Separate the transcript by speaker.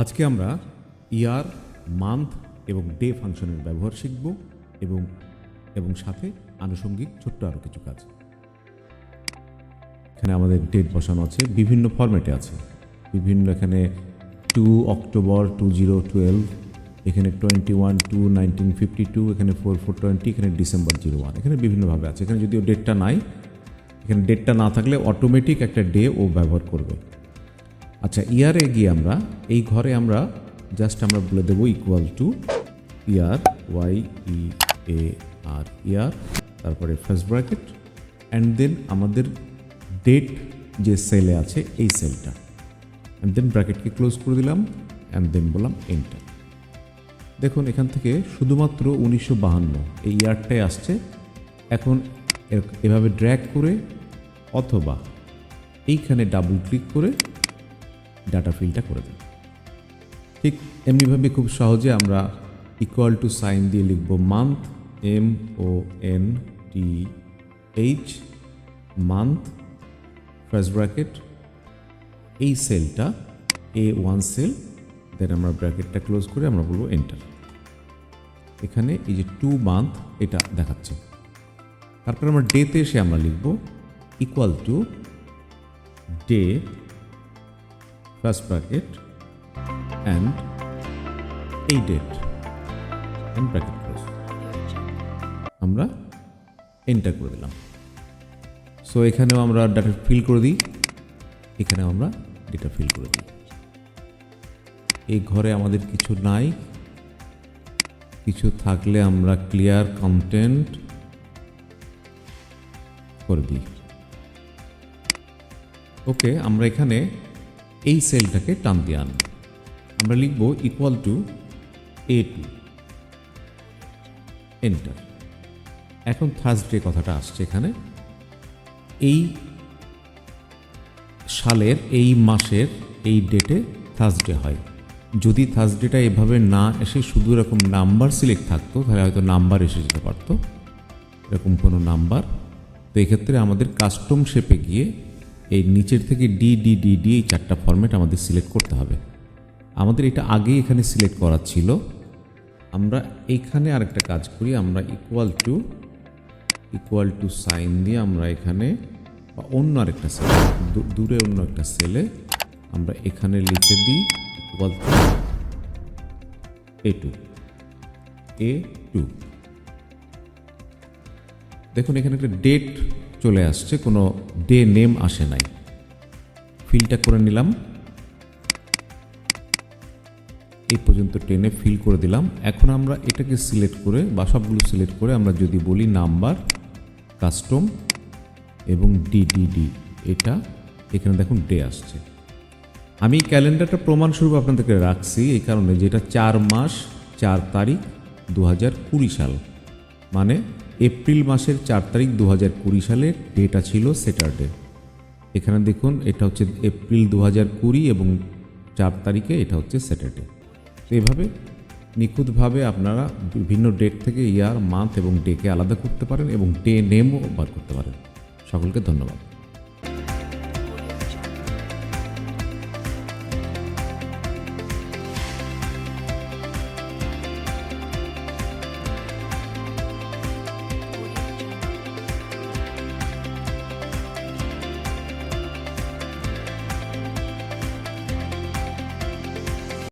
Speaker 1: আজকে আমরা ইয়ার, মান্থ এবং ডে ফাংশনের ব্যবহার শিখব এবং সাথে আনুষঙ্গিক ছোট্ট আরও কিছু কাজ। এখানে আমাদের ডেট বসানো আছে, বিভিন্ন ফরম্যাটে আছে, বিভিন্ন এখানে 2 অক্টোবর 2012, এখানে 21/2/1952, এখানে 4/4/20, এখানে ডিসেম্বর 01, এখানে বিভিন্নভাবে আছে। এখানে যদিও ডেটটা নাই, এখানে ডেটটা না থাকলে অটোমেটিক একটা ডে ও ব্যবহার করবে। আচ্ছা, ইয়ারে গিয়ে আমরা এই ঘরে আমরা বলে দেবো ইকুয়াল টু ইয়ার, YEAR, ইয়ার, তারপরে ফার্স্ট ব্র্যাকেট অ্যান্ড দেন আমাদের ডেট যে সেলে আছে এই সেলটা, অ্যান্ড দেন ব্র্যাকেটকে ক্লোজ করে দিলাম অ্যান্ড দেন বললাম এন্টার। দেখুন এখান থেকে শুধুমাত্র 1952 এই ইয়ারটাই আসছে। এখন এভাবে ড্র্যাগ করে অথবা এইখানে ডাবল ক্লিক করে ডাটা ফিলটা করে দেব। ঠিক এমনিভাবে খুব সহজে আমরা ইকুয়াল টু সাইন দিয়ে লিখব month, MONTH, month, first bracket, এই সেলটা A1 সেল, দেন আমরা ব্র্যাকেটটা ক্লোজ করে আমরা বলবো এন্টার। এখানে এই যে 2 মান্থ এটা দেখাচ্ছে। তারপর আমরা ডেতে এসে আমরা লিখব equal to day, first bracket and এই ডেট অ্যান্ড ব্র্যাকেট ক্লোজ, আমরা এন্টার করে দিলাম। সো এখানেও আমরা ডাটা ফিল করে দিই, এখানেও আমরা ডেটা ফিল করে দিই। এই ঘরে আমাদের কিছু নাই, কিছু থাকলে আমরা ক্লিয়ার কন্টেন্ট করে দিই। ওকে, আমরা এখানে এই সেলটাকে টান দিয়ে আনব, আমরা লিখব ইকুয়াল টু A2, এন্টার। এখন থার্সডে কথাটা আসছে এখানে, এই সালের এই মাসের এই ডেটে থার্সডে হয়। যদি থার্সডেটা এভাবে না এসে শুধু এরকম নাম্বার সিলেক্ট থাকতো তাহলে হয়তো নাম্বার এসে যেতে পারতো, এরকম কোনো নাম্বার। তো এক্ষেত্রে আমাদের কাস্টম শেপে গিয়ে এই নিচের থেকে ডি এই 4টা ফরম্যাট আমাদের সিলেক্ট করতে হবে। আমাদের এটা আগেই এখানে সিলেক্ট করা ছিল। আমরা এইখানে আরেকটা কাজ করি, আমরা ইকুয়াল টু সাইন দিয়ে আমরা এখানে বা অন্য আরেকটা সেলে, দূরে অন্য একটা সেলে আমরা এখানে লিখে দিই ইকুয়াল টু A2। দেখুন এখানে একটা ডেট চলে আসছে, কোনো ডে নেম আসে নাই। ফিলটা করে নিলাম, এই পর্যন্ত টেনে ফিল করে দিলাম। এখন আমরা এটাকে সিলেক্ট করে বা সবগুলো সিলেক্ট করে আমরা যদি বলি নাম্বার, কাস্টম এবং ডি, এটা এখানে দেখুন ডে আসছে। আমি ক্যালেন্ডারটা প্রমাণস্বরূপ আপনাদেরকে রাখছি এই কারণে, যেটা 4 মাস 4 তারিখ 2020 সাল, মানে এপ্রিল মাসের 4 তারিখ 2020 সালের ডেটা ছিল স্যাটারডে। এখানে দেখুন এটা হচ্ছে এপ্রিল 2020 এবং 4 তারিখে এটা হচ্ছে স্যাটারডে। তো এভাবে নিখুঁতভাবে আপনারা বিভিন্ন ডেট থেকে ইয়ার, মান্থ এবং ডেকে আলাদা করতে পারেন এবং ডে নেমও বার করতে পারেন। সকলকে ধন্যবাদ।